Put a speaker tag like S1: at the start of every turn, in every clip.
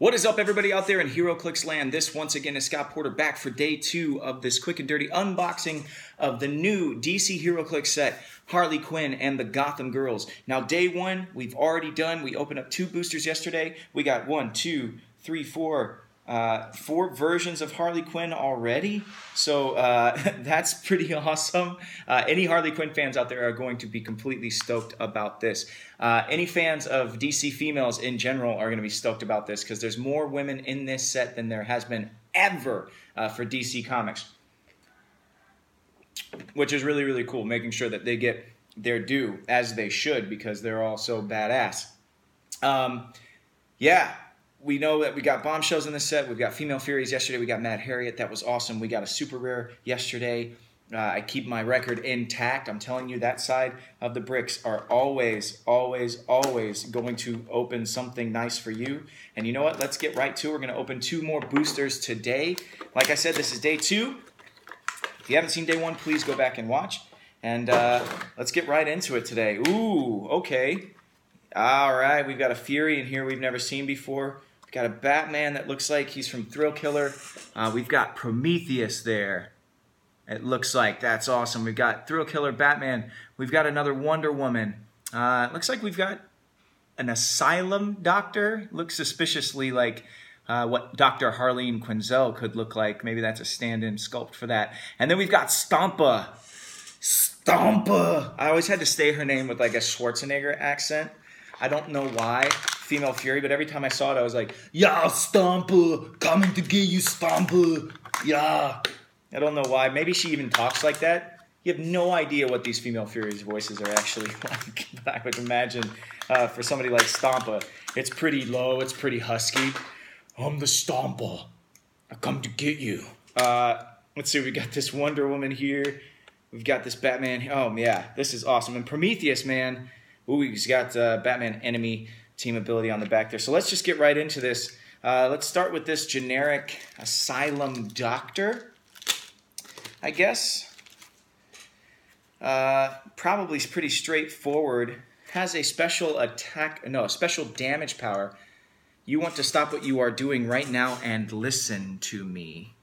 S1: What is up, everybody out there in HeroClix land? This, once again, is Scott Porter back for day 2 of this quick and dirty unboxing of the new DC HeroClix set, Harley Quinn and the Gotham Girls. Now, day 1, we've already done. We opened up 2 boosters yesterday. We got 4 versions of Harley Quinn already. So that's pretty awesome. Any Harley Quinn fans out there are going to be completely stoked about this. Any fans of DC females in general are going to be stoked about this because there's more women in this set than there has been ever for DC Comics, which is really, really cool, making sure that they get their due, as they should, because they're all so badass. Yeah. We know that we got bombshells in this set. We've got female Furies yesterday. We got Mad Harriet. That was awesome. We got a super rare yesterday. I keep my record intact. I'm telling you, that side of the bricks are always, always, always going to open something nice for you. And you know what? Let's get right to it. We're going to open 2 more boosters today. Like I said, this is day 2. If you haven't seen day 1, please go back and watch. And let's get right into it today. Ooh, okay. All right, we've got a Fury in here we've never seen before. We've got a Batman that looks like he's from Thrill Killer. We've got Prometheus there. It looks like that's awesome. We've got Thrill Killer Batman. We've got another Wonder Woman. It looks like we've got an Asylum Doctor. Looks suspiciously like what Dr. Harleen Quinzel could look like. Maybe that's a stand-in sculpt for that. And then we've got Stompa. Stompa! I always had to say her name with like a Schwarzenegger accent. I don't know why, female Fury, but every time I saw it, I was like, yeah, Stompa, coming to get you, Stompa, yeah. I don't know why. Maybe she even talks like that. You have no idea what these female Furies' voices are actually like. But I would imagine for somebody like Stompa, it's pretty low, it's pretty husky. I'm the Stompa. I come to get you. Let's see, we got this Wonder Woman here. We've got this Batman. Oh, yeah, this is awesome. And Prometheus, man. Ooh, he's got Batman enemy team ability on the back there. So let's just get right into this. Let's start with this generic Asylum Doctor, I guess. Probably pretty straightforward. Has a special attack, no, a special damage power. You want to stop what you are doing right now and listen to me.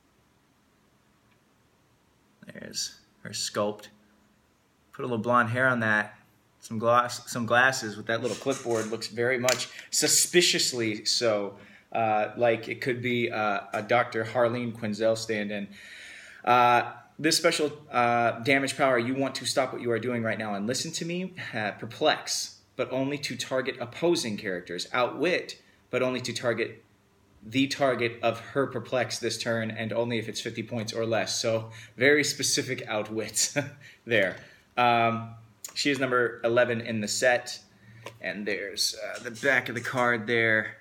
S1: There's her sculpt. Put a little blonde hair on that. Some glasses with that little clipboard. Looks very much suspiciously so, like it could be a Dr. Harleen Quinzel stand-in. This special damage power, you want to stop what you are doing right now and listen to me. Perplex, but only to target opposing characters. Outwit, but only to target the target of her perplex this turn, and only if it's 50 points or less. So very specific outwit there. She is number 11 in the set, and there's the back of the card there,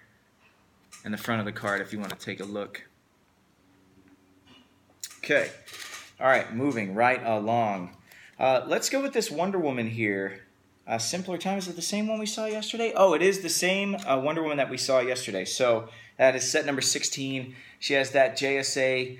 S1: and the front of the card if you want to take a look. Okay, all right, moving right along. Let's go with this Wonder Woman here. Simpler Time, is it the same one we saw yesterday? Oh, it is the same Wonder Woman that we saw yesterday. So that is set number 16. She has that JSA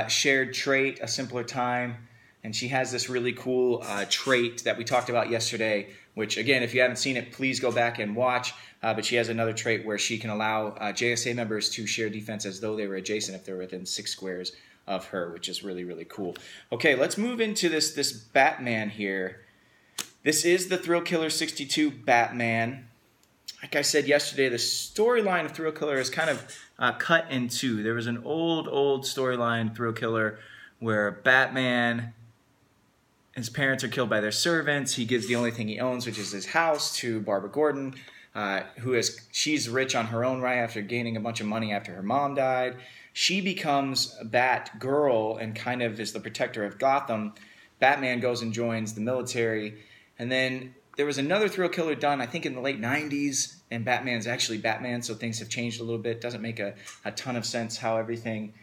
S1: shared trait, A Simpler Time. And she has this really cool trait that we talked about yesterday, which, again, if you haven't seen it, please go back and watch. But she has another trait where she can allow JSA members to share defense as though they were adjacent if they're within 6 squares of her, which is really, really cool. Okay, let's move into this Batman here. This is the Thrill Killer 62 Batman. Like I said yesterday, the storyline of Thrill Killer is kind of cut in 2. There was an old storyline, Thrill Killer, where Batman... his parents are killed by their servants. He gives the only thing he owns, which is his house, to Barbara Gordon, she's rich on her own right after gaining a bunch of money after her mom died. She becomes Batgirl and kind of is the protector of Gotham. Batman goes and joins the military. And then there was another Thrill Killer done, I think, in the late 90s, and Batman's actually Batman, so things have changed a little bit. Doesn't make a ton of sense how everything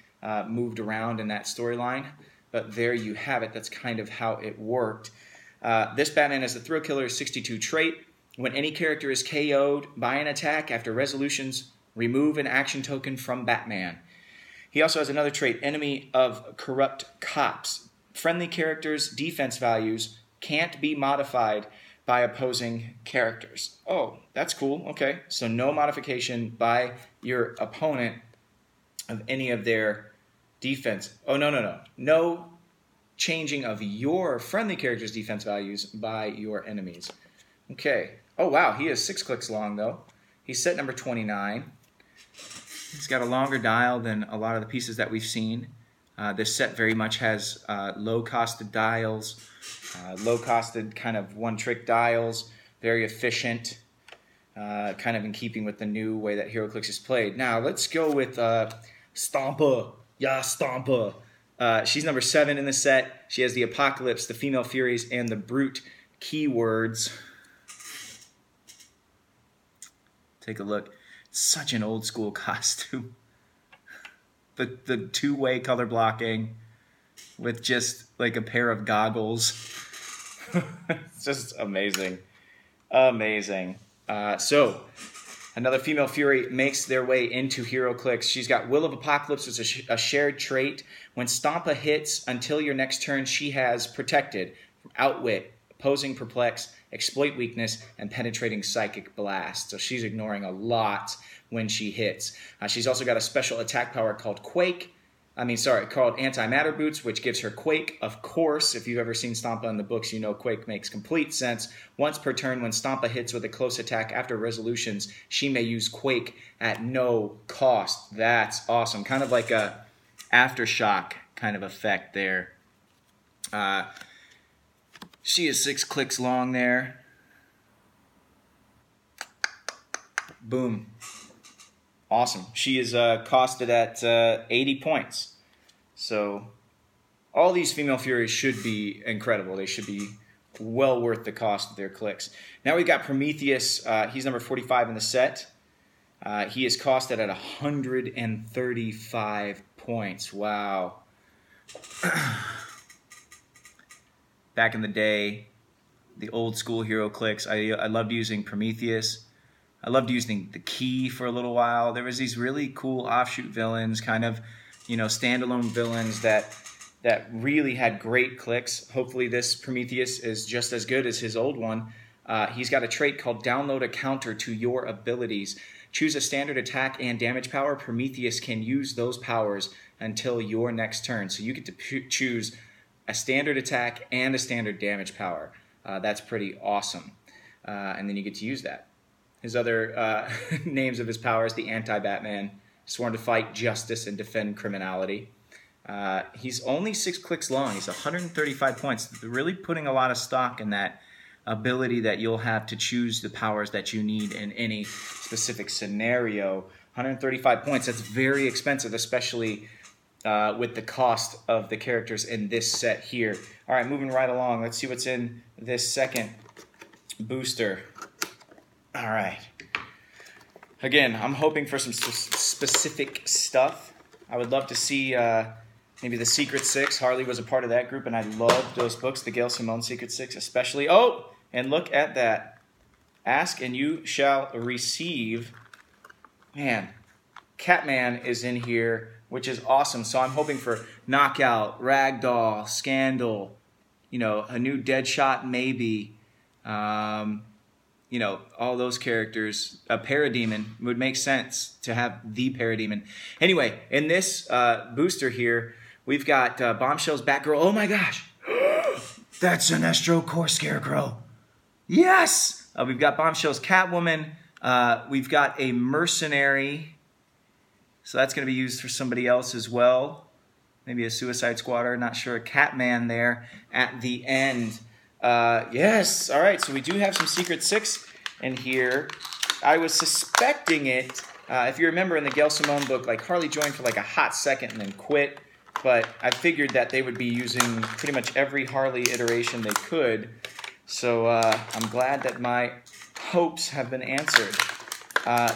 S1: moved around in that storyline. But there you have it. That's kind of how it worked. This Batman has the Thrill Killer 62 trait. When any character is KO'd by an attack after resolutions, remove an action token from Batman. He also has another trait, Enemy of Corrupt Cops. Friendly characters' defense values can't be modified by opposing characters. Oh, that's cool. Okay, so no modification by your opponent of any of their defense. Oh, no. No changing of your friendly character's defense values by your enemies. Okay. Oh, wow, he is 6 clicks long, though. He's set number 29. He's got a longer dial than a lot of the pieces that we've seen. This set very much has low-costed dials, low-costed kind of one-trick dials, very efficient, kind of in keeping with the new way that HeroClix is played. Now, let's go with Stompa. Yeah, Stompa. She's number 7 in the set. She has the Apocalypse, the Female Furies, and the Brute keywords. Take a look. Such an old-school costume. The two-way color blocking with just like a pair of goggles. It's just amazing. Amazing. So, another Female Fury makes their way into HeroClix. She's got Will of Apocalypse, which is a shared trait. When Stompa hits, until your next turn, she has Protected, Outwit, Opposing Perplex, Exploit Weakness, and Penetrating Psychic Blast. So she's ignoring a lot when she hits. She's also got a special attack power called called Antimatter Boots, which gives her Quake. Of course, if you've ever seen Stompa in the books, you know Quake makes complete sense. Once per turn, when Stompa hits with a close attack after resolutions, she may use Quake at no cost. That's awesome. Kind of like a Aftershock kind of effect there. She is 6 clicks long there. Boom. Awesome. She is costed at 80 points. So all these Female Furies should be incredible. They should be well worth the cost of their clicks. Now we've got Prometheus. He's number 45 in the set. He is costed at 135 points. Wow. Back in the day, the old school HeroClix, I loved using Prometheus. I loved using the Key for a little while. There was these really cool offshoot villains, kind of, standalone villains that really had great clicks. Hopefully this Prometheus is just as good as his old one. He's got a trait called Download a Counter to Your Abilities. Choose a standard attack and damage power. Prometheus can use those powers until your next turn. So you get to choose a standard attack and a standard damage power. That's pretty awesome. And then you get to use that. His other names of his powers, the Anti-Batman, sworn to fight justice and defend criminality. He's only 6 clicks long. He's 135 points. Really putting a lot of stock in that ability that you'll have to choose the powers that you need in any specific scenario. 135 points, that's very expensive, especially with the cost of the characters in this set here. All right, moving right along. Let's see what's in this second booster. All right. Again, I'm hoping for some specific stuff. I would love to see maybe the Secret Six. Harley was a part of that group, and I loved those books, the Gail Simone Secret Six especially. Oh, and look at that. Ask and you shall receive. Man, Catman is in here, which is awesome. So I'm hoping for Knockout, Ragdoll, Scandal, a new Deadshot maybe. All those characters. A Parademon would make sense to have the Parademon. Anyway, in this booster here, we've got Bombshell's Batgirl. Oh my gosh! That's Sinestro Corps Scarecrow. Yes! We've got Bombshell's Catwoman. We've got a Mercenary. So that's going to be used for somebody else as well. Maybe a Suicide Squatter. Not sure. A Catman there at the end. Yes. All right. So we do have some Secret Six in here. I was suspecting it. If you remember in the Gail Simone book, like Harley joined for like a hot second and then quit. But I figured that they would be using pretty much every Harley iteration they could. So I'm glad that my hopes have been answered.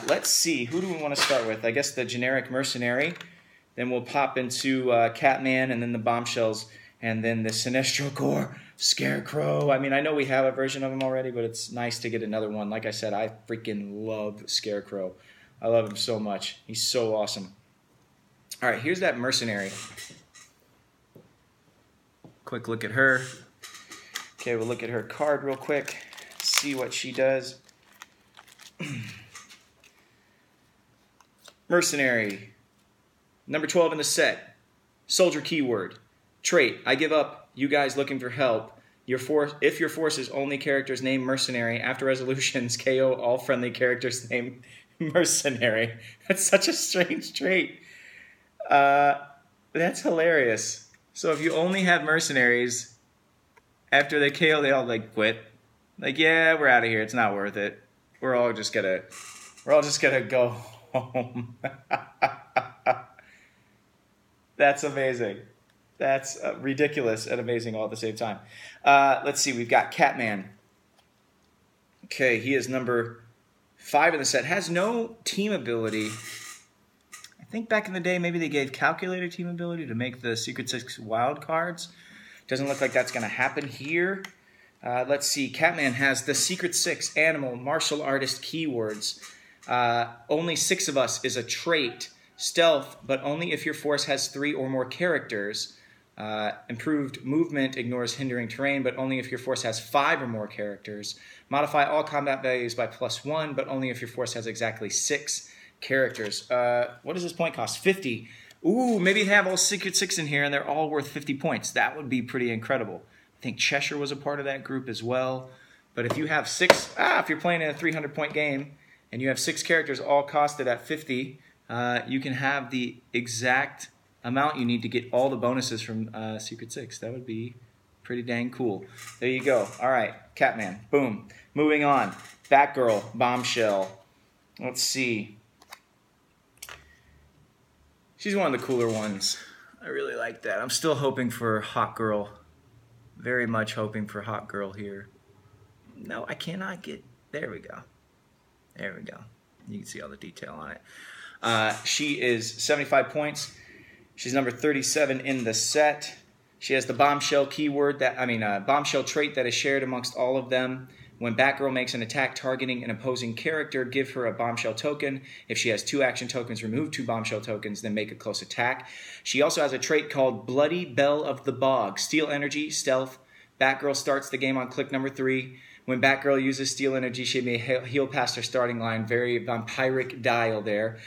S1: Let's see. Who do we want to start with? I guess the generic Mercenary. Then we'll pop into Catman and then the Bombshells. And then the Sinestro Corps Scarecrow. I mean, I know we have a version of him already, but it's nice to get another one. Like I said, I freaking love Scarecrow. I love him so much. He's so awesome. All right, here's that Mercenary. Quick look at her. Okay, we'll look at her card real quick. see what she does. Mercenary. Number 12 in the set. Soldier keyword. Trait. I give up. You guys looking for help. If your force's only character's named Mercenary, after resolutions, KO all friendly characters named Mercenary. That's such a strange trait. That's hilarious. So if you only have mercenaries, after they KO, they all like quit. Like, yeah, we're out of here. It's not worth it. We're all just gonna go home. That's amazing. That's ridiculous and amazing all at the same time. Let's see. We've got Catman. Okay, he is number 5 in the set. Has no team ability. I think back in the day, maybe they gave calculator team ability to make the Secret 6 wild cards. Doesn't look like that's going to happen here. Let's see. Catman has the Secret 6 animal martial artist keywords. Only 6 of us is a trait. Stealth, but only if your force has 3 or more characters. Improved movement ignores hindering terrain, but only if your force has 5 or more characters. Modify all combat values by +1, but only if your force has exactly 6 characters. What does this point cost? 50. Ooh, maybe have all Secret 6 in here and they're all worth 50 points. That would be pretty incredible. I think Cheshire was a part of that group as well. But if you have 6, if you're playing in a 300-point game and you have 6 characters all costed at 50, you can have the exact amount you need to get all the bonuses from Secret 6. That would be pretty dang cool. There you go. All right, Catman. Boom. Moving on. Batgirl, Bombshell. Let's see. She's one of the cooler ones. I really like that. I'm still hoping for Hawk Girl. Very much hoping for Hawk Girl here. No, I cannot get... There we go. There we go. You can see all the detail on it. She is 75 points. She's number 37 in the set. She has the bombshell keyword bombshell trait that is shared amongst all of them. When Batgirl makes an attack targeting an opposing character, give her a bombshell token. If she has 2 action tokens, remove 2 bombshell tokens, then make a close attack. She also has a trait called Bloody Bell of the Bog. Steal energy, stealth. Batgirl starts the game on click number 3. When Batgirl uses steal energy, she may heal past her starting line. Very vampiric dial there.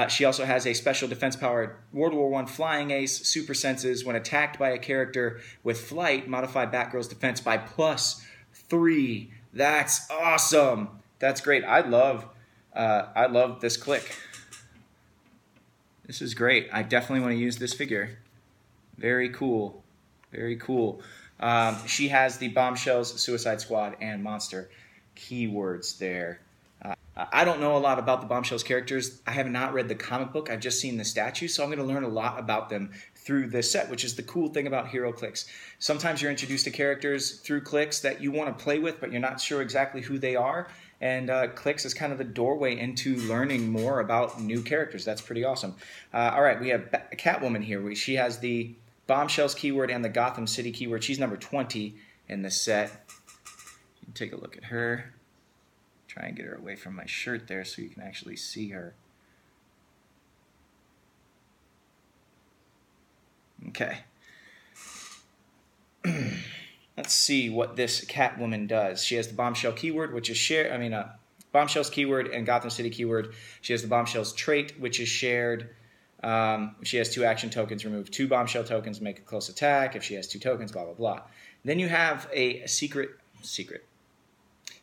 S1: She also has a special defense power, World War I Flying Ace, super senses. When attacked by a character with flight, modify Batgirl's defense by +3. That's awesome. That's great. I love this click. This is great. I definitely want to use this figure. Very cool. Very cool. She has the Bombshells, Suicide Squad, and Monster keywords there. I don't know a lot about the Bombshells characters. I have not read the comic book. I've just seen the statues, so I'm going to learn a lot about them through this set, which is the cool thing about HeroClix. Sometimes you're introduced to characters through clicks that you want to play with, but you're not sure exactly who they are. And clicks is kind of the doorway into learning more about new characters. That's pretty awesome. All right, we have Catwoman here. She has the Bombshells keyword and the Gotham City keyword. She's number 20 in the set. You can take a look at her. Try and get her away from my shirt there so you can actually see her. Okay. Let's see what this Catwoman does. She has the Bombshell keyword, which is shared. Bombshells keyword and Gotham City keyword. She has the Bombshells trait, which is shared. She has 2 action tokens. Remove 2 bombshell tokens, make a close attack. If she has 2 tokens, blah, blah, blah. Then you have a secret.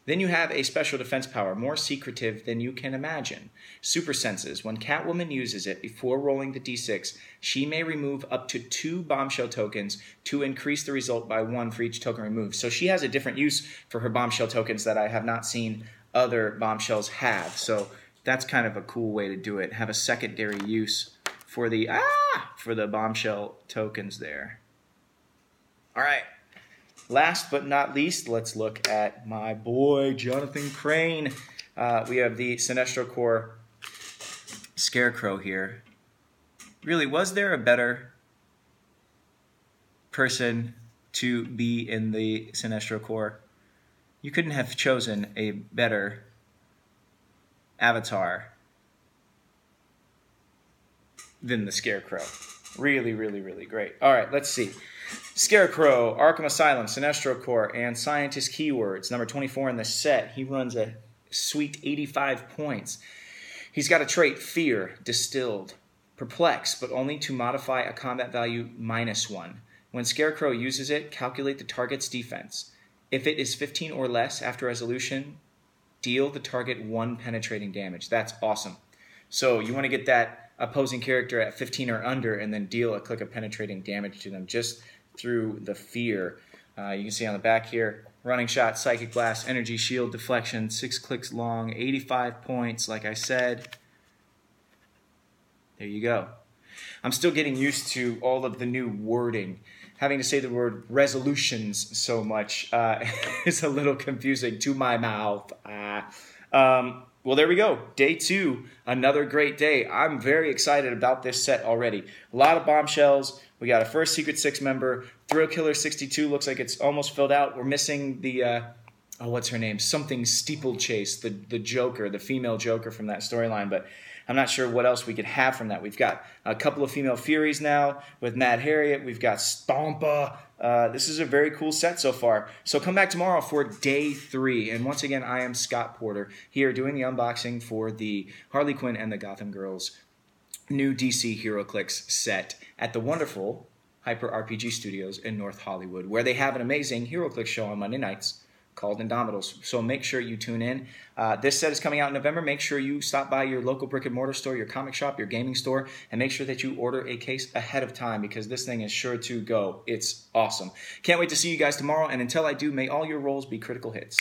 S1: Then you have a special defense power, more secretive than you can imagine. Super senses. When Catwoman uses it before rolling the d6, she may remove up to 2 bombshell tokens to increase the result by 1 for each token removed. So she has a different use for her bombshell tokens that I have not seen other bombshells have. So that's kind of a cool way to do it. Have a secondary use for the bombshell tokens there. All right. Last but not least, let's look at my boy, Jonathan Crane. We have the Sinestro Corps Scarecrow here. Really, was there a better person to be in the Sinestro Corps? You couldn't have chosen a better avatar than the Scarecrow. Really, really, really great. All right, let's see. Scarecrow, Arkham Asylum, Sinestro Corps, and Scientist Keywords. Number 24 in the set. He runs a sweet 85 points. He's got a trait, Fear, Distilled. Perplex, but only to modify a combat value -1. When Scarecrow uses it, calculate the target's defense. If it is 15 or less after resolution, deal the target 1 penetrating damage. That's awesome. So you want to get that opposing character at 15 or under and then deal a click of penetrating damage to them just through the fear. You can see on the back here, running shot, psychic blast, energy shield, deflection, 6 clicks long, 85 points, like I said. There you go. I'm still getting used to all of the new wording. Having to say the word resolutions so much is a little confusing to my mouth. Well, there we go. Day 2, another great day. I'm very excited about this set already. A lot of bombshells. We got a first Secret 6 member. Thrill Killer 62 looks like it's almost filled out. We're missing the, what's her name? Something Steeplechase, the Joker, the female Joker from that storyline. But I'm not sure what else we could have from that. We've got a couple of female Furies now with Mad Harriet. We've got Stompa. This is a very cool set so far. So come back tomorrow for day 3. And once again, I am Scott Porter here doing the unboxing for the Harley Quinn and the Gotham Girls new DC HeroClix set at the wonderful Hyper RPG Studios in North Hollywood, where they have an amazing HeroClix show on Monday nights called Indomitables. So make sure you tune in. This set is coming out in November. Make sure you stop by your local brick and mortar store, your comic shop, your gaming store, and make sure that you order a case ahead of time because this thing is sure to go. It's awesome. Can't wait to see you guys tomorrow. And until I do, may all your rolls be critical hits.